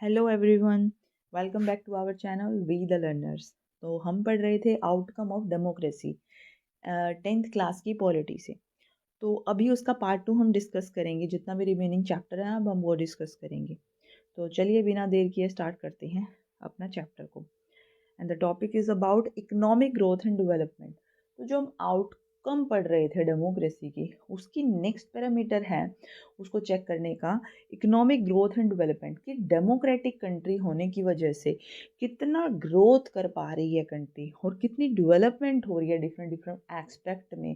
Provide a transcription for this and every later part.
Hello everyone, welcome back to our channel we the learners. तो हम पढ़ रहे थे outcome of democracy 10th class की पॉलिटी से। तो अभी उसका पार्ट 2 हम डिस्कस करेंगे। जितना भी रिमेनिंग चैप्टर है अब हम वो डिस्कस करेंगे। तो चलिए बिना देर किए स्टार्ट करते हैं अपना चैप्टर को। And the topic is about economic growth and development. तो जो हम आउटकम पढ़ रहे थे डेमोक्रेसी की, उसकी नेक्स्ट पैरामीटर है उसको चेक करने का इकोनॉमिक ग्रोथ एंड डेवलपमेंट कि डेमोक्रेटिक कंट्री होने की वजह से कितना ग्रोथ कर पा रही है कंट्री और कितनी डेवलपमेंट हो रही है डिफरेंट डिफरेंट एस्पेक्ट में।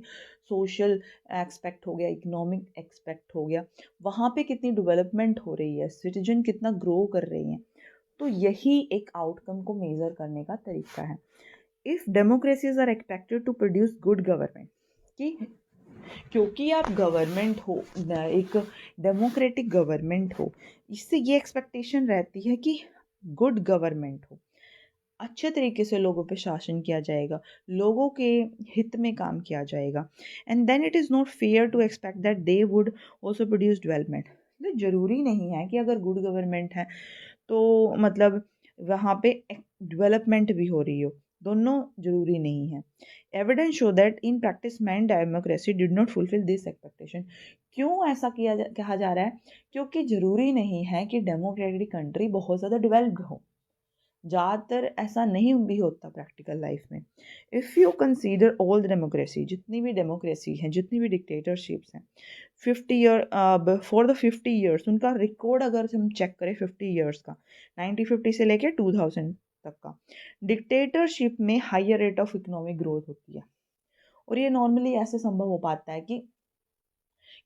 सोशल एस्पेक्ट हो गया, इकोनॉमिक एस्पेक्ट हो गया, वहाँ पे कितनी डेवलपमेंट हो रही है, सिटीजन कितना ग्रो कर रही हैं। तो यही एक आउटकम को मेज़र करने का तरीका है। If democracies are expected to produce good government, कि क्योंकि आप गवर्नमेंट हो, एक डेमोक्रेटिक गवर्नमेंट हो, इससे ये एक्सपेक्टेशन रहती है कि गुड गवर्नमेंट हो, अच्छे तरीके से लोगों पे शासन किया जाएगा, लोगों के हित में काम किया जाएगा। And then it is not fair to expect that they would also produce development. तो ज़रूरी नहीं है कि अगर गुड गवर्नमेंट है तो मतलब वहाँ पे डेवलपमेंट भी हो रही हो, दोनों जरूरी नहीं है। Evidence show that in practice man democracy did not fulfil this expectation. क्यों ऐसा कहा जा रहा है? क्योंकि ज़रूरी नहीं है कि डेमोक्रेटिक कंट्री बहुत ज़्यादा डेवलप्ड हो। ज़्यादातर ऐसा नहीं भी होता प्रैक्टिकल लाइफ में। If you consider all the democracy, जितनी भी डेमोक्रेसी हैं, जितनी भी डिक्टेटरशिप्स हैं, 50 ईयर फॉर द 50 ईयर्स उनका रिकॉर्ड अगर हम चेक करें 50 ईयर्स का, 1950 से लेकर 2000 तक का, डिक्टेटरशिप में higher rate of economic growth होती है। और ये नॉर्मली ऐसे संभव हो पाता है कि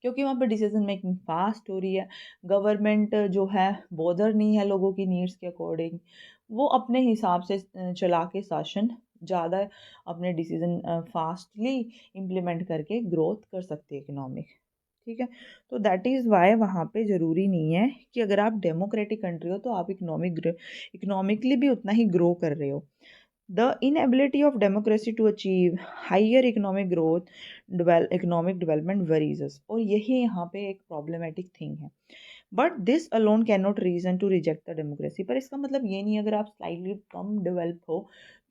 क्योंकि वहाँ पर डिसीजन मेकिंग फास्ट हो रही है, गवर्नमेंट जो है बॉदर नहीं है लोगों की नीड्स के अकॉर्डिंग, वो अपने हिसाब से चला के शासन ज़्यादा अपने डिसीजन फास्टली इम्प्लीमेंट करके ग्रोथ कर सकती है इकोनॉमिक। ठीक है, तो दैट इज़ वाई वहाँ पे ज़रूरी नहीं है कि अगर आप डेमोक्रेटिक कंट्री हो तो आप इकोनॉमिकली भी उतना ही ग्रो कर रहे हो। The inability of democracy to achieve higher economic growth, economic development varies us, और यही यहाँ पे एक problematic thing है। But this alone can not reason to reject the democracy. पर इसका मतलब ये नहीं अगर आप स्लाइटली कम डेवलप हो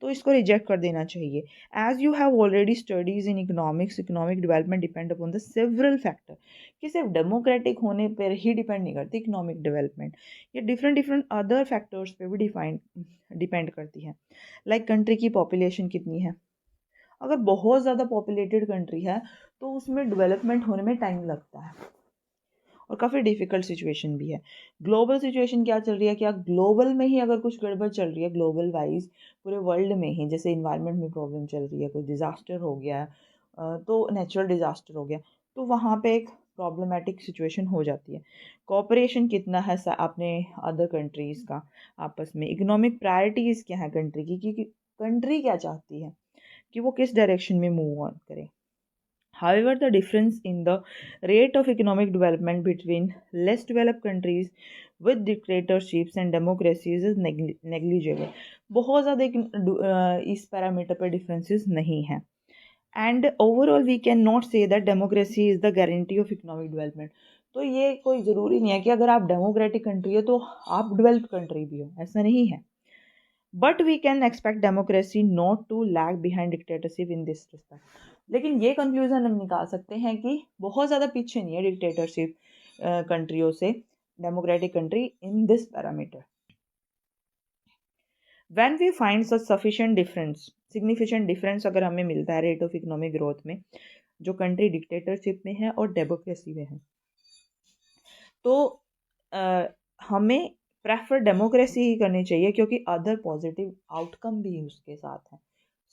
तो इसको रिजेक्ट कर देना चाहिए। As you have already studies in economics, economic development depend upon the several factor, कि सिर्फ डेमोक्रेटिक होने पर ही डिपेंड नहीं करती इकोनॉमिक डेवलपमेंट, ये डिफरेंट डिफरेंट अदर फैक्टर्स पे भी डिपेंड करती है। लाइक कंट्री की पॉपुलेशन कितनी है, अगर बहुत ज़्यादा पॉपुलेटेड कंट्री है तो उसमें डेवलपमेंट होने में टाइम लगता है और काफ़ी डिफ़िकल्ट सिचुएशन भी है। ग्लोबल सिचुएशन क्या चल रही है, क्या ग्लोबल में ही अगर कुछ गड़बड़ चल रही है, ग्लोबल वाइज पूरे वर्ल्ड में ही, जैसे इन्वायरमेंट में प्रॉब्लम चल रही है, कोई डिज़ास्टर हो गया है, तो नेचुरल डिज़ास्टर हो गया, तो वहाँ पे एक प्रॉब्लमेटिक सिचुएशन हो जाती है। कोऑपरेशन कितना है अपने अदर कंट्रीज़ का आपस में, इकोनॉमिक प्रायोरिटीज़ क्या है कंट्री की, कि कंट्री क्या चाहती है कि वो किस डायरेक्शन में मूव ऑन करे। However, the difference in the rate of economic development between less developed countries with dictatorships and democracies is negligible. बहुत ज़्यादा इस पैरामीटर पर डिफरेंसेस नहीं हैं। And overall we can not say that democracy is the guarantee of economic development. तो ये कोई ज़रूरी नहीं है कि अगर आप डेमोक्रेटिक कंट्री हो तो आप डेवलप्ड कंट्री भी हो, ऐसा नहीं है। But we can expect democracy not to lag behind dictatorship in this respect. लेकिन ये कंक्लूजन हम निकाल सकते हैं कि बहुत ज़्यादा पीछे नहीं है डिक्टेटरशिप कंट्रियों से democratic country in this parameter. When we find such sufficient difference, significant difference अगर हमें मिलता है रेट ऑफ इकोनॉमिक ग्रोथ में, जो कंट्री डिक्टेटरशिप में है और डेमोक्रेसी में है, तो हमें प्रेफर डेमोक्रेसी ही करनी चाहिए, क्योंकि अदर पॉजिटिव आउटकम भी उसके साथ हैं।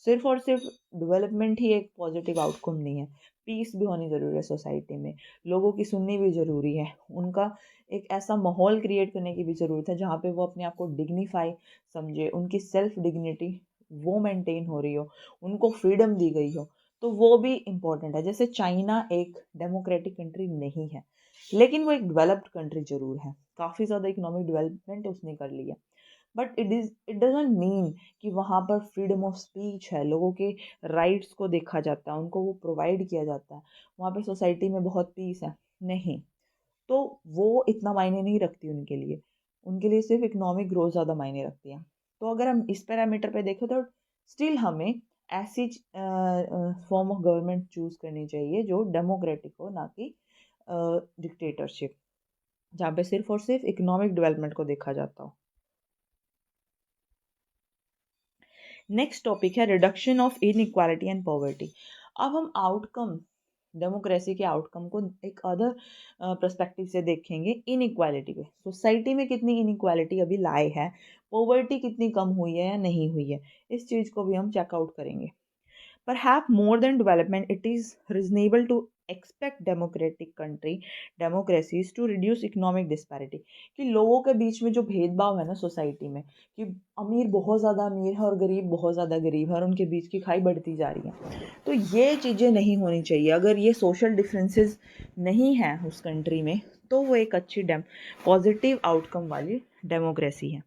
सिर्फ और सिर्फ डेवलपमेंट ही एक पॉजिटिव आउटकम नहीं है, पीस भी होनी ज़रूरी है सोसाइटी में, लोगों की सुननी भी ज़रूरी है, उनका एक ऐसा माहौल क्रिएट करने की भी ज़रूरत है जहाँ पे वो अपने आप को डिग्निफाई समझे, उनकी सेल्फ डिग्निटी वो मेंटेन हो रही हो, उनको फ्रीडम दी गई हो, तो वो भी इम्पॉर्टेंट है। जैसे चाइना एक डेमोक्रेटिक कंट्री नहीं है, लेकिन वो एक डेवलप्ड कंट्री जरूर है, काफ़ी ज़्यादा इकोनॉमिक डेवलपमेंट उसने कर लिया। बट इट डजंट मीन कि वहाँ पर फ्रीडम ऑफ स्पीच है, लोगों के राइट्स को देखा जाता है, उनको वो प्रोवाइड किया जाता है, वहाँ पे सोसाइटी में बहुत पीस है, नहीं। तो वो इतना मायने नहीं रखती उनके लिए। उनके लिए सिर्फ इकोनॉमिक ग्रोथ ज़्यादा मायने रखती है। तो अगर हम इस पैरामीटर पे देखें तो स्टिल हमें ऐसी फॉर्म ऑफ गवर्नमेंट चूज़ करनी चाहिए जो डेमोक्रेटिक हो, ना कि डिक्टेटरशिप, जहाँ पे सिर्फ और सिर्फ इकोनॉमिक डेवलपमेंट को देखा जाता हो। नेक्स्ट टॉपिक है reduction of inequality and poverty. अब हम आउटकम, डेमोक्रेसी के आउटकम को एक अदर पर्सपेक्टिव से देखेंगे, इनइक्वालिटी पे। सोसाइटी में कितनी इनइक्वालिटी अभी लाए है, पॉवर्टी कितनी कम हुई है या नहीं हुई है, इस चीज़ को भी हम चेकआउट करेंगे। Perhaps more than development, it is reasonable to expect democracies to reduce economic disparity। कि लोगों के बीच में जो भेदभाव है ना सोसाइटी में, कि अमीर बहुत ज़्यादा अमीर है और गरीब बहुत ज़्यादा गरीब है और उनके बीच की खाई बढ़ती जा रही है, तो ये चीज़ें नहीं होनी चाहिए। अगर ये सोशल डिफरेंसेस नहीं हैं उस कंट्री में, तो वो एक अच्छी पॉजिटिव आउटकम वाली डेमोक्रेसी है।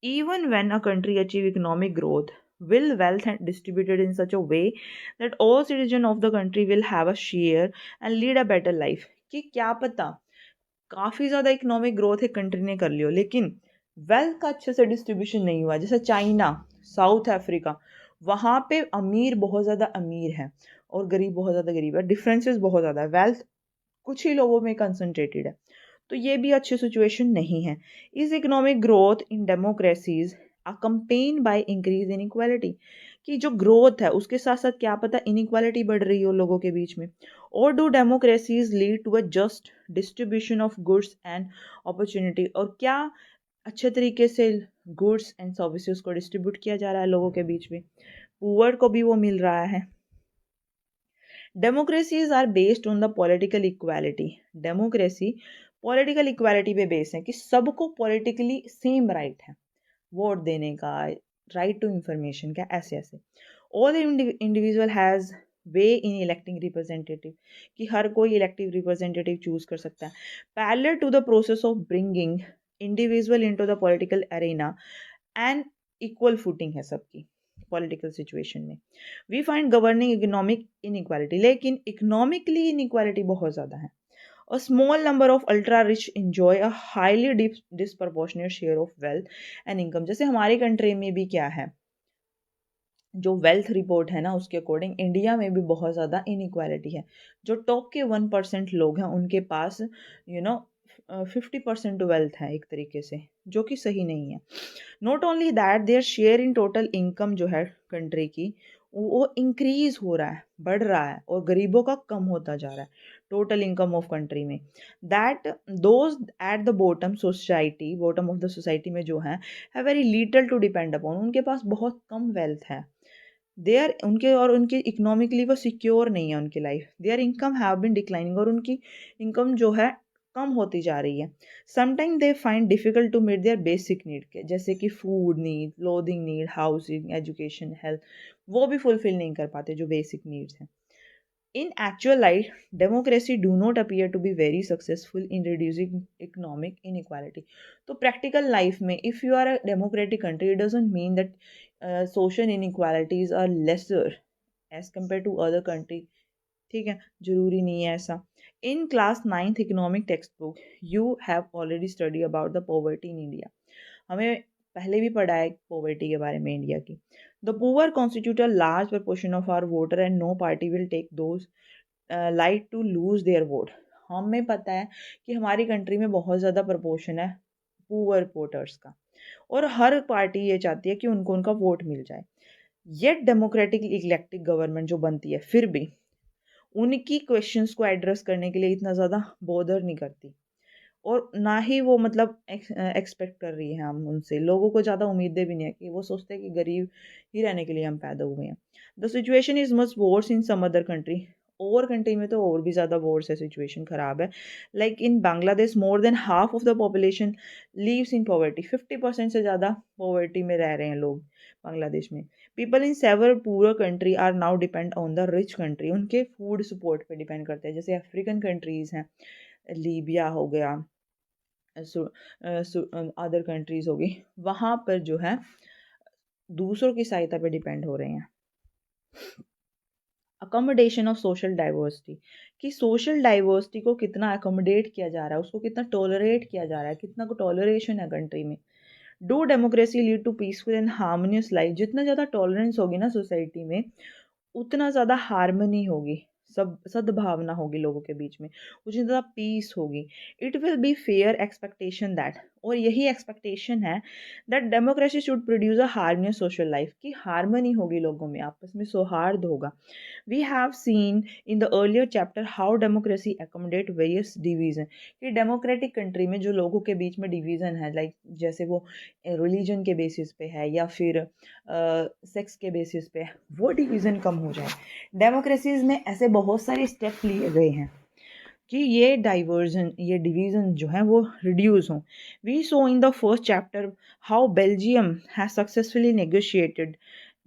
Even when a country achieves economic growth, will wealth and distributed in such a way that all citizens of the country will have a share and lead a better life। कि क्या पता काफ़ी ज़्यादा economic growth एक country ने कर लियो, लेकिन wealth का अच्छे से डिस्ट्रीब्यूशन नहीं हुआ। जैसे चाइना, साउथ अफ्रीका, वहाँ पे अमीर बहुत ज़्यादा अमीर है और गरीब बहुत ज़्यादा गरीब है, डिफरेंसेस बहुत ज़्यादा है, वेल्थ कुछ ही लोगों में कंसंट्रेटेड है। तो ये भी अच्छी सिचुएशन नहीं है। Is economic growth in democracies accompanied by increase in equality. कि जो ग्रोथ है उसके साथ साथ क्या पता इनइक्वालिटी बढ़ रही हो लोगों के बीच में। और do democracies lead to a just distribution of goods and opportunity. और क्या अच्छे तरीके से गुड्स एंड सर्विसेज को डिस्ट्रीब्यूट किया जा रहा है लोगों के बीच में, पुअर को भी वो मिल रहा है। Democracies are based on the political equality. Democracy political equality पे बेस है कि सबको पॉलिटिकली सेम राइट है, वोट देने का, राइट टू इंफॉर्मेशन का, ऐसे ऐसे। All individual has way in electing representative, कि हर कोई इलेक्टिव रिप्रेजेंटेटिव चूज कर सकता है। Parallel to the process of bringing individual into the political arena and equal footing है सबकी पॉलिटिकल सिचुएशन में। We find governing economic inequality, लेकिन इकोनॉमिकली इनइक्वालिटी बहुत ज़्यादा है। A small number of ultra rich enjoy a highly disproportionate share of wealth and income। जैसे हमारी country में भी क्या है, जो वेल्थ रिपोर्ट है ना उसके अकॉर्डिंग इंडिया में भी बहुत ज़्यादा इनइक्वालिटी है। जो टॉप के 1% लोग हैं उनके पास 50% वेल्थ है एक तरीके से, जो कि सही नहीं है। Not only that, their share in total income जो है कंट्री की वो इंक्रीज हो रहा है, बढ़ रहा है, और गरीबों का कम होता जा रहा है टोटल इनकम ऑफ कंट्री में। That those at the bottom of the society में जो है very little to depend upon, उनके पास बहुत कम वेल्थ है। दे आर उनके और उनके इकोनॉमिकली वो सिक्योर नहीं है उनकी life. Their income have been declining, और उनकी इनकम जो है कम होती जा रही है। Sometime they find difficult to meet their basic need के, जैसे कि food need, clothing need, housing, education, health, वो भी फुलफिल नहीं कर पाते जो बेसिक नीड्स हैं। In actual life, democracy do not appear to be very successful in reducing economic inequality। तो practical life में if you are a democratic country, it doesn't mean that social inequalities are lesser as compared to other country। ठीक है, जरूरी नहीं है ऐसा। In class 9th economic text book you have already study about the poverty in India. हमें पहले भी पढ़ा है पॉवर्टी के बारे में इंडिया की। The poor constitute a large proportion of our voter and no party will take those like to lose their vote. हमें पता है कि हमारी कंट्री में बहुत ज़्यादा प्रपोर्शन है पुअर वोटर्स का, और हर पार्टी ये चाहती है कि उनको उनका वोट मिल जाए। येट डेमोक्रेटिक इलेक्टेड गवर्नमेंट जो बनती है फिर भी उनकी क्वेश्चंस को एड्रेस करने के लिए इतना ज़्यादा बॉदर नहीं करती, और ना ही वो मतलब एक्सपेक्ट कर रही है हम उनसे। लोगों को ज़्यादा उम्मीदें भी नहीं है, कि वो सोचते हैं कि गरीब ही रहने के लिए हम पैदा हुए हैं। The situation is much worse in some other country. और कंट्री में तो और भी ज़्यादा वर्स है, सिचुएशन ख़राब है। Like in Bangladesh more than half of the population leaves in poverty. 50% से ज़्यादा पॉवर्टी में रह रहे हैं लोग बांग्लादेश में। People in several poor country are now depend on the rich country. उनके फूड सपोर्ट पे डिपेंड करते हैं, जैसे अफ्रीकन कंट्रीज़ हैं, लीबिया हो गया, अदर कंट्रीज़ हो गई, वहाँ पर जो है दूसरों की सहायता पे डिपेंड हो रहे हैं। अकोमोडेशन ऑफ सोशल डाइवर्सिटी, कि सोशल डाइवर्सिटी को कितना अकोमोडेट किया जा रहा है, उसको कितना टॉलरेट किया जा रहा है, कितना को टॉलरेशन है कंट्री में। Do democracy lead to peaceful and harmonious life, जितना ज़्यादा टॉलरेंस होगी ना सोसाइटी में, उतना ज़्यादा हार्मनी होगी, सब सद्भावना होगी लोगों के बीच में, उतनी ज़्यादा पीस होगी। It will be fair expectation that, और यही एक्सपेक्टेशन है that democracy should produce a harmonious social life, की हार्मनी होगी लोगों में, आपस में सौहार्द होगा। We have seen in the earlier chapter how democracy accommodate various division, कि डेमोक्रेटिक कंट्री में जो लोगों के बीच में डिवीज़न है, लाइक जैसे वो रिलीजन के बेसिस पे है या फिर सेक्स के बेसिस पे, वो डिवीज़न कम हो जाए। डेमोक्रेसीज में ऐसे बहुत सारे स्टेप लिए गए हैं कि ये डाइवर्जन, ये डिवीज़न जो है वो रिड्यूस हों। We saw in the first chapter how Belgium has successfully negotiated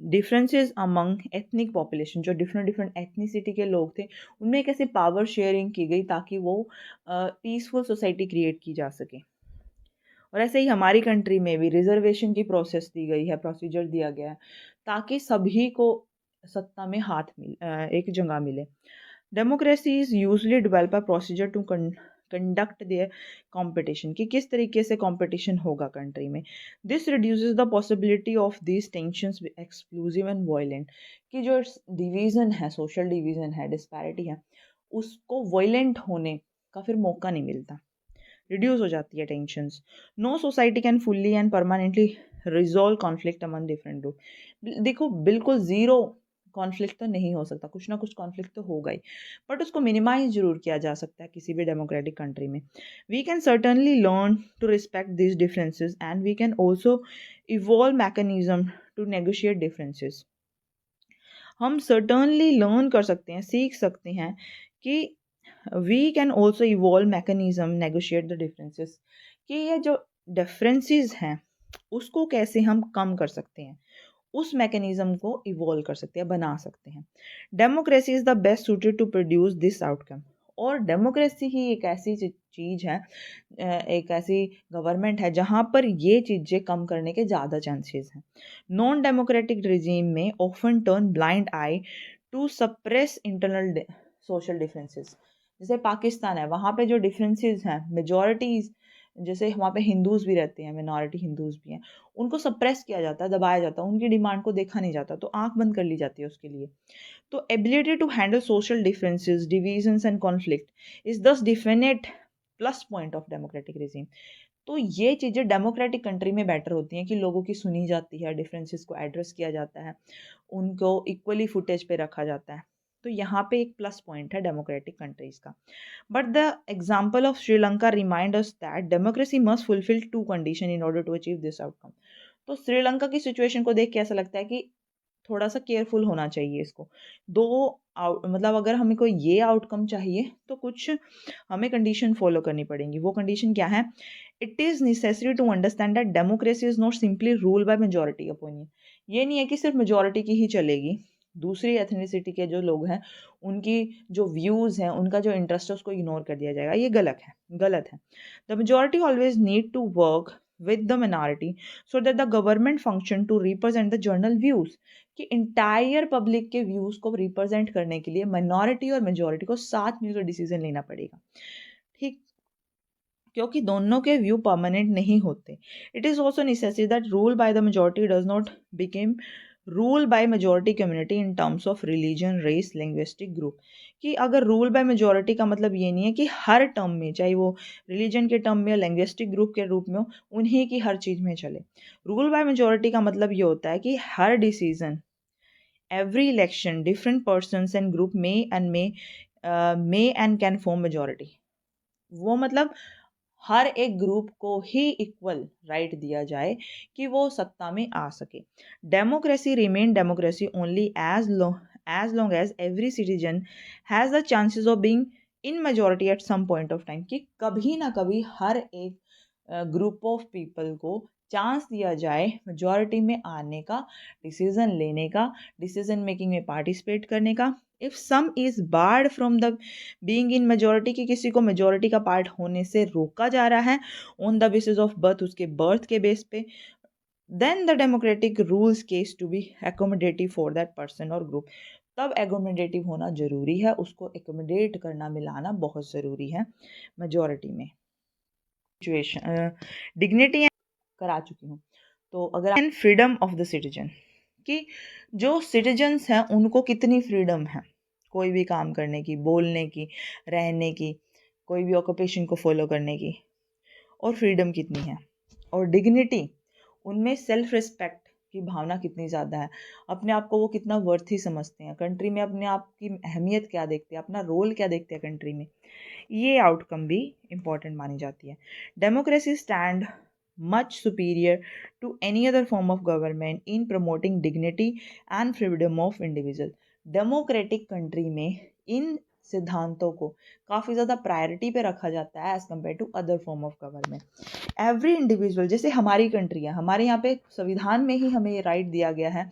differences among ethnic population, जो डिफरेंट डिफरेंट एथनिसिटी के लोग थे उनमें कैसे पावर शेयरिंग की गई ताकि वो पीसफुल सोसाइटी क्रिएट की जा सके। और ऐसे ही हमारी कंट्री में भी रिजर्वेशन की प्रोसेस दी गई है, प्रोसीजर दिया गया है ताकि सभी को सत्ता में हाथ एक जगह मिले। Democracy is usually develop a procedure to conduct their competition, कि किस तरीके से कंपटीशन होगा कंट्री में। This reduces the possibility of this tensions exclusive and violent, कि जो डिवीज़न है, सोशल डिवीज़न है, डिस्पैरिटी है, उसको वायलेंट होने का फिर मौका नहीं मिलता, रिड्यूस हो जाती है tensions. No society can fully and permanently resolve conflict among different group. देखो बिल्कुल ज़ीरो कॉन्फ्लिक्ट तो नहीं हो सकता, कुछ ना कुछ कॉन्फ्लिक्ट तो होगा ही, बट उसको मिनिमाइज जरूर किया जा सकता है किसी भी डेमोक्रेटिक कंट्री में। We can certainly learn to respect this differences and we can also evolve mechanism to negotiate differences. हम सर्टनली लर्न कर सकते हैं, सीख सकते हैं कि we can also evolve mechanism negotiate the differences, कि ये जो डिफरेंसेस हैं उसको कैसे हम कम कर सकते हैं, उस मैकेनिज्म को इवॉल्व कर सकते हैं, बना सकते हैं। Democracy is the best suited to produce this outcome, और डेमोक्रेसी ही एक ऐसी चीज़ है, एक ऐसी गवर्नमेंट है जहाँ पर ये चीज़ें कम करने के ज़्यादा चांसेस हैं। नॉन डेमोक्रेटिक रिजीम में often turn blind eye to suppress internal social differences. जैसे पाकिस्तान है, वहाँ पे जो डिफरेंसेस हैं, मेजॉरिटीज़, जैसे वहाँ पे हिंदूज़ भी रहते हैं, मिनॉरिटी हिंदूज़ भी हैं, उनको सप्रेस किया जाता है, दबाया जाता है, उनकी डिमांड को देखा नहीं जाता, तो आंख बंद कर ली जाती है उसके लिए। तो ability to handle social differences, divisions and conflict is this definite plus point of democratic regime. तो ये चीज़ें डेमोक्रेटिक कंट्री में बेटर होती हैं कि लोगों की सुनी जाती है, डिफरेंसेस को एड्रेस किया जाता है, उनको इक्वली फुटेज पे रखा जाता है। तो यहाँ पे एक प्लस पॉइंट है डेमोक्रेटिक कंट्रीज का। But the example of Sri Lanka remind us that democracy must fulfil two condition in order to achieve this outcome. तो श्रीलंका की सिचुएशन को देख के ऐसा लगता है कि थोड़ा सा केयरफुल होना चाहिए इसको। दो मतलब अगर हमें कोई ये आउटकम चाहिए तो कुछ हमें कंडीशन फॉलो करनी पड़ेंगी। वो कंडीशन क्या है? It is necessary to understand that democracy is not simply rule by majority opinion. ये नहीं है कि सिर्फ मेजॉरिटी की ही चलेगी, दूसरी एथनिसिटी के जो लोग हैं उनकी जो व्यूज़ हैं, उनका जो इंटरेस्ट है उसको इग्नोर कर दिया जाएगा। ये गलत है। The majority always need to work with the minority so that the government function to represent the general views, कि इंटायर पब्लिक के व्यूज़ को रिप्रेजेंट करने के लिए माइनॉरिटी और मेजॉरिटी को साथ मिलकर डिसीजन लेना पड़ेगा। ठीक, क्योंकि दोनों के व्यू परमानेंट नहीं होते। It is also necessary that rule by the majority does not become rule by majority community in terms of religion, race, linguistic group. कि अगर रूल बाय मेजॉरिटी का मतलब ये नहीं है कि हर टर्म में, चाहे वो रिलीजन के टर्म में या लिंग्विस्टिक ग्रुप के रूप में हो, उन्हीं की हर चीज़ में चले। रूल बाय मेजॉरिटी का मतलब ये होता है कि हर decision, every election, different persons and group may and can form majority. वो मतलब हर एक ग्रुप को ही इक्वल राइट दिया जाए कि वो सत्ता में आ सके। Democracy remain democracy only as long as every citizen has the chances of being in majority at some point of time, कि कभी ना कभी हर एक ग्रुप ऑफ पीपल को चांस दिया जाए मेजॉरिटी में आने का, डिसीजन लेने का, डिसीजन मेकिंग में पार्टिसिपेट करने का। If some is board from the being in majority, की किसी को मेजॉरिटी का पार्ट होने से रोका जा रहा है on the basis of birth, उसके बर्थ के बेस पे, then the democratic rules cease to be accommodative for that person और ग्रुप। तब एकोमोडेटिव होना ज़रूरी है, उसको एकोमोडेट करना, मिलाना बहुत ज़रूरी है मेजॉरिटी में। सिचुएशन डिग्निटी करा चुकी हूँ। तो अगर and freedom of the citizen, कि जो सिटीजन्स हैं उनको कितनी फ्रीडम है कोई भी काम करने की, बोलने की, रहने की, कोई भी ऑक्यूपेशन को फॉलो करने की, और फ्रीडम कितनी है, और डिग्निटी, उनमें सेल्फ रिस्पेक्ट की भावना कितनी ज़्यादा है, अपने आप को वो कितना वर्थी समझते हैं, कंट्री में अपने आप की अहमियत क्या देखते हैं, अपना रोल क्या देखते हैं कंट्री में, ये आउटकम भी इम्पॉर्टेंट मानी जाती है। Democracy stand much superior to any other form of government in promoting dignity and freedom of individual। Democratic country में इन सिद्धांतों को काफ़ी ज़्यादा प्रायोरिटी पे रखा जाता है as compare to other form of government. Every individual, जैसे हमारी कंट्री है, हमारे यहाँ पे संविधान में ही हमें ये राइट दिया गया है,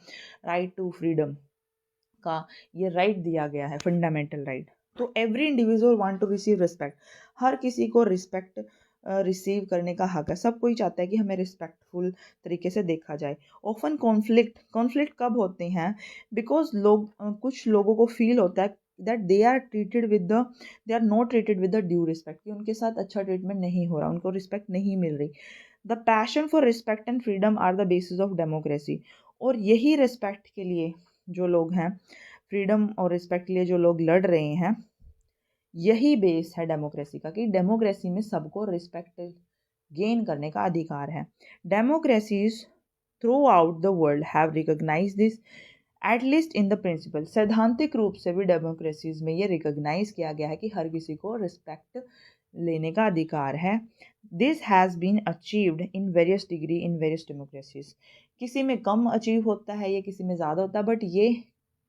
राइट टू फ्रीडम का ये राइट दिया गया है, फंडामेंटल राइट। तो every individual want to receive respect, हर किसी को रिस्पेक्ट रिसीव करने का हक है, सब कोई चाहता है कि हमें रिस्पेक्टफुल तरीके से देखा जाए। ऑफन कॉन्फ्लिक्ट कब होते हैं, बिकॉज कुछ लोगों को फील होता है that they are not treated with the due respect, कि उनके साथ अच्छा ट्रीटमेंट नहीं हो रहा, उनको रिस्पेक्ट नहीं मिल रही। The passion for respect and freedom are the basis of democracy. और यही रिस्पेक्ट के लिए जो लोग हैं, फ्रीडम और रिस्पेक्ट के लिए जो लोग लड़ रहे हैं, यही बेस है डेमोक्रेसी का, कि डेमोक्रेसी में सबको रिस्पेक्ट गेन करने का अधिकार है। Democracies throughout the world have recognise this at least in the principle. सैद्धांतिक रूप से भी डेमोक्रेसीज में ये रिकॉग्नाइज किया गया है कि हर किसी को रिस्पेक्ट लेने का अधिकार है। This has been achieved in various degree in various democracies. किसी में कम अचीव होता है, ये किसी में ज़्यादा होता है, बट ये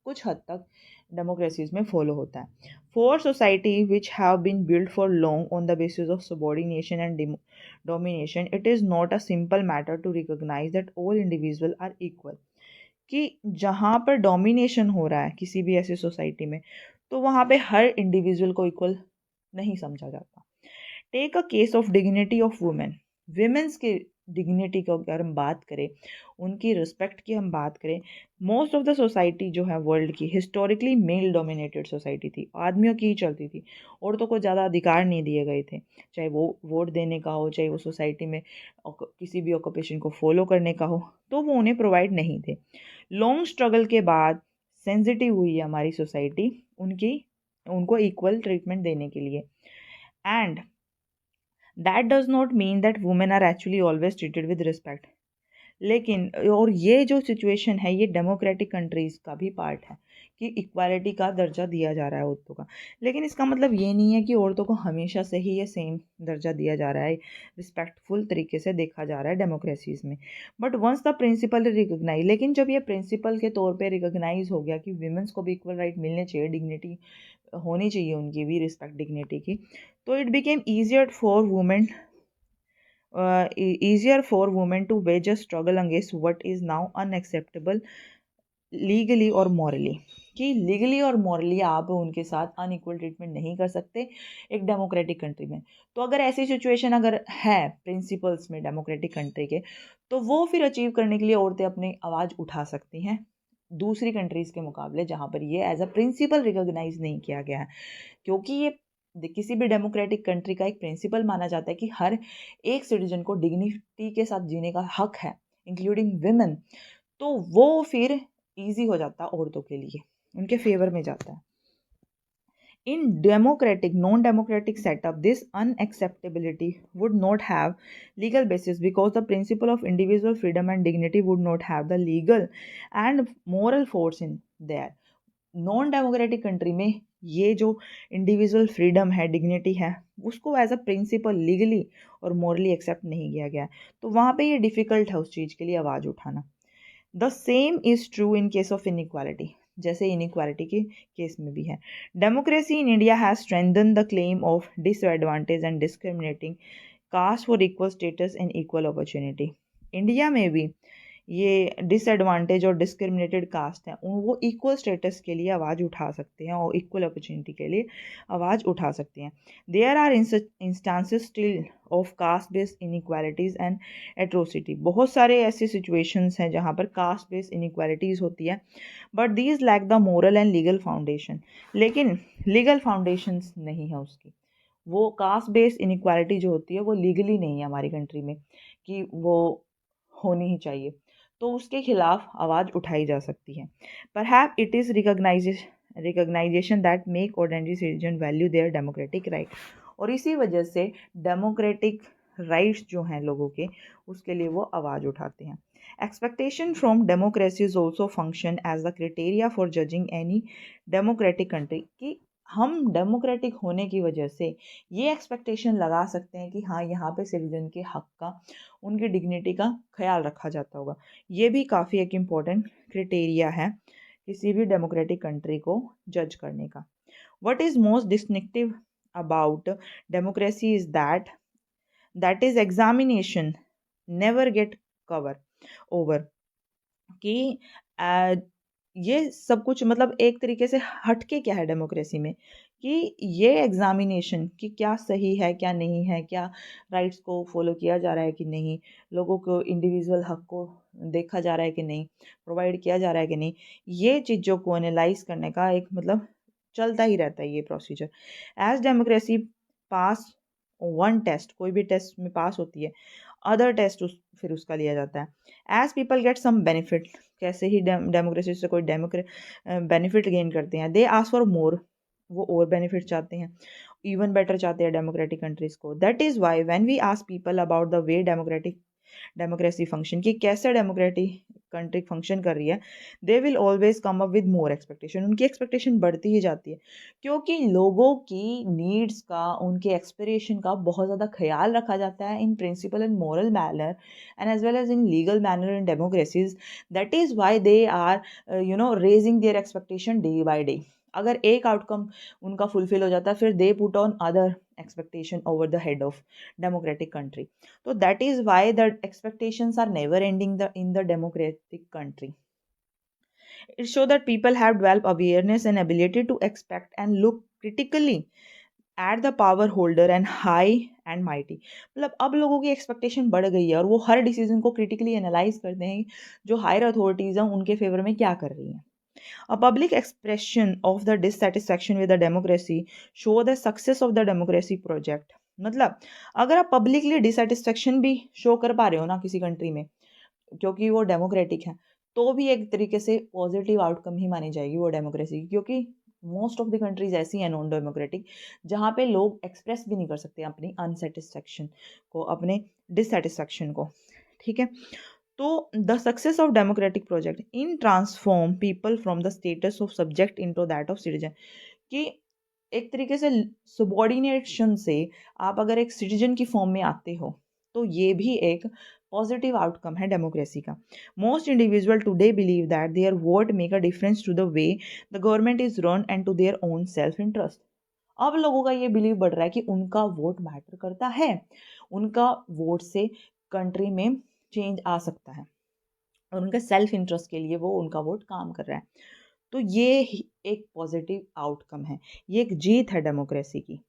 कुछ हद तक डेमोक्रेसीज में फॉलो होता है। For society which have been built for long on the basis of subordination and domination, it is not a simple matter to recognize that all individuals are equal। कि जहाँ पर डोमिनेशन हो रहा है किसी भी ऐसी सोसाइटी में, तो वहाँ पे हर इंडिविजुअल को इक्वल नहीं समझा जाता। Take a case of dignity of women. Women's की डिग्निटी की अगर हम बात करें, उनकी रिस्पेक्ट की हम बात करें, मोस्ट ऑफ द सोसाइटी जो है वर्ल्ड की हिस्टोरिकली मेल डोमिनेटेड सोसाइटी थी, आदमियों की ही चलती थी, औरतों को ज़्यादा अधिकार नहीं दिए गए थे, चाहे वो वोट देने का हो, चाहे वो सोसाइटी में किसी भी ऑक्यूपेशन को फॉलो करने का हो, तो वो उन्हें प्रोवाइड नहीं थे। लॉन्ग स्ट्रगल के बाद सेंसिटिव हुई है हमारी सोसाइटी उनको इक्वल ट्रीटमेंट देने के लिए। And that does not mean that women are actually always treated with respect. लेकिन और ये जो सिचुएशन है, ये डेमोक्रेटिक कंट्रीज़ का भी पार्ट है कि इक्वालिटी का दर्जा दिया जा रहा है औरतों का। लेकिन इसका मतलब ये नहीं है कि औरतों को हमेशा से ही ये सेम दर्जा दिया जा रहा है, रिस्पेक्टफुल तरीके से देखा जा रहा है डेमोक्रेसीज़ में। But once the principle recognise, लेकिन जब ये प्रिंसिपल के तौर पे रिकॉग्नाइज हो गया कि वीमेंस को भी इक्वल राइट मिलने चाहिए, डिग्निटी होनी चाहिए उनकी भी, रिस्पेक्ट डिग्निटी की, तो it became easier for women to wage a struggle against what is now unacceptable legally और morally। कि लीगली और मॉरली आप उनके साथ अनइक्वल ट्रीटमेंट नहीं कर सकते एक डेमोक्रेटिक कंट्री में। तो अगर ऐसी सिचुएशन अगर है प्रिंसिपल्स में डेमोक्रेटिक कंट्री के, तो वो फिर अचीव करने के लिए औरतें अपनी आवाज़ उठा सकती हैं दूसरी कंट्रीज़ के मुकाबले, जहाँ पर ये एज अ प्रिंसिपल रिकॉग्नाइज नहीं किया गया है। क्योंकि ये किसी भी डेमोक्रेटिक कंट्री का एक प्रिंसिपल माना जाता है कि हर एक सिटीजन को डिग्निटी के साथ जीने का हक है, इंक्लूडिंग विमेन। तो वो फिर इजी हो जाता है औरतों के लिए, उनके फेवर में जाता है। In democratic, non-democratic setup, this unacceptability would not have legal basis because the principle of individual freedom and dignity would not have the legal and moral force in there। Non democratic country में ये जो individual freedom है, dignity है, उसको as a principal legally और morally accept नहीं किया गया, तो वहाँ पे ये डिफ़िकल्ट है उस चीज़ के लिए आवाज़ उठाना। The same is true in case of inequality, जैसे इनइक्वालिटी के केस में भी है। Democracy in India has strengthen the claim of disadvantage and discriminating caste for equal status and equal opportunity. India में भी ये डिसएडवांटेज और डिस्क्रिमिनेटेड कास्ट हैं वो इक्वल स्टेटस के लिए आवाज़ उठा सकते हैं और इक्वल अपॉर्चुनिटी के लिए आवाज़ उठा सकते हैं। There are instances still of caste based inequalities and atrocity. बहुत सारे ऐसे सिचुएशंस हैं जहाँ पर कास्ट बेस्ड इनइक्वालिटीज़ होती है, but these lack the moral and legal foundation. लेकिन लीगल फाउंडेशंस नहीं है उसकी। वो कास्ट बेस्ड इनइक्वालिटी जो होती है वो लीगली नहीं है हमारी कंट्री में कि वो होनी ही चाहिए, तो उसके खिलाफ आवाज़ उठाई जा सकती है। Perhaps it is recognition that make ordinary citizen value their democratic right. और इसी वजह से डेमोक्रेटिक राइट्स जो हैं लोगों के, उसके लिए वो आवाज़ उठाते हैं। Expectation from democracy is also function as the criteria for judging any democratic country. कि हम डेमोक्रेटिक होने की वजह से ये एक्सपेक्टेशन लगा सकते हैं कि हाँ, यहाँ पे सिटीजन के हक का, उनकी डिग्निटी का ख्याल रखा जाता होगा। ये भी काफ़ी एक इम्पॉर्टेंट क्राइटेरिया है किसी भी डेमोक्रेटिक कंट्री को जज करने का। What is most distinctive about democracy is that is examination never get cover over. कि ये सब कुछ मतलब एक तरीके से हटके क्या है डेमोक्रेसी में, कि ये एग्जामिनेशन कि क्या सही है क्या नहीं है, क्या राइट्स को फॉलो किया जा रहा है कि नहीं, लोगों को इंडिविजुअल हक को देखा जा रहा है कि नहीं, प्रोवाइड किया जा रहा है कि नहीं, ये चीज़ों को एनालाइज करने का एक मतलब चलता ही रहता है ये प्रोसीजर। एज डेमोक्रेसी पास वन टेस्ट, कोई भी टेस्ट में पास होती है, अदर टेस्ट फिर उसका लिया जाता है। As people get some benefit, कैसे ही डेमोक्रेसी से कोई बेनिफिट गेन करते हैं, दे आस्क फॉर मोर, वो और बेनिफिट चाहते हैं, इवन बेटर चाहते हैं डेमोक्रेटिक कंट्रीज को। That is why when we ask people about the way democracy function, कि कैसे डेमोक्रेटिक कंट्री फंक्शन कर रही है, they will always come up with more expectation. उनकी एक्सपेक्टेशन बढ़ती ही जाती है, क्योंकि लोगों की नीड्स का, उनके एक्सपेक्टेशन का बहुत ज़्यादा ख्याल रखा जाता है in principle and moral manner and as well as in legal manner in democracies. That is why they are raising their expectation day by day. अगर एक आउटकम उनका फुलफिल हो जाता है, फिर they put on other expectation over the head of democratic country. So that is why the expectations are never ending in the democratic country. It shows that people have developed awareness and ability to expect and look critically at the power holder and high and mighty। मतलब अब लोगों की expectation बढ़ गई है और वो हर decision को क्रिटिकली एनालाइज करते हैं जो हायर अथॉरिटीज़ हैं उनके फेवर में क्या कर रही हैं। A public expression of the dissatisfaction with the democracy show the success of the democracy project। मतलब अगर आप पब्लिकली डिससेटिस्फेक्शन भी शो कर पा रहे हो ना किसी कंट्री में, क्योंकि वो डेमोक्रेटिक है, तो भी एक तरीके से पॉजिटिव आउटकम ही मानी जाएगी वो डेमोक्रेसी की। क्योंकि मोस्ट ऑफ द कंट्रीज ऐसी हैं नॉन डेमोक्रेटिक, जहाँ पे लोग एक्सप्रेस भी नहीं कर सकते अपनी अनसेटिस्फेक्शन को, अपने डिससेटिस्फेक्शन को। ठीक है, तो the success of democratic project in transform people from the status of subject into that of citizen. कि एक तरीके से सबॉर्डिनेशन से आप अगर एक सिटीजन की फॉर्म में आते हो, तो ये भी एक पॉजिटिव आउटकम है डेमोक्रेसी का। Most individual today believe that their vote make a difference to the way the government is run and to their own self interest. अब लोगों का ये बिलीव बढ़ रहा है कि उनका वोट मैटर करता है, उनका वोट से कंट्री में चेंज आ सकता है और उनके सेल्फ इंटरेस्ट के लिए वो उनका वोट काम कर रहा है। तो ये एक पॉजिटिव आउटकम है, ये एक जीत है डेमोक्रेसी की।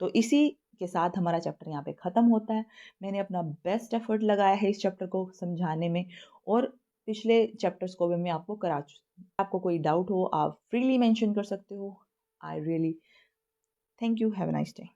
तो इसी के साथ हमारा चैप्टर यहाँ पे ख़त्म होता है। मैंने अपना बेस्ट एफर्ट लगाया है इस चैप्टर को समझाने में, और पिछले चैप्टर्स को भी मैं आपको करा चुकी। आपको कोई डाउट हो आप फ्रीली मेंशन कर सकते हो। I really thank you, have a nice day.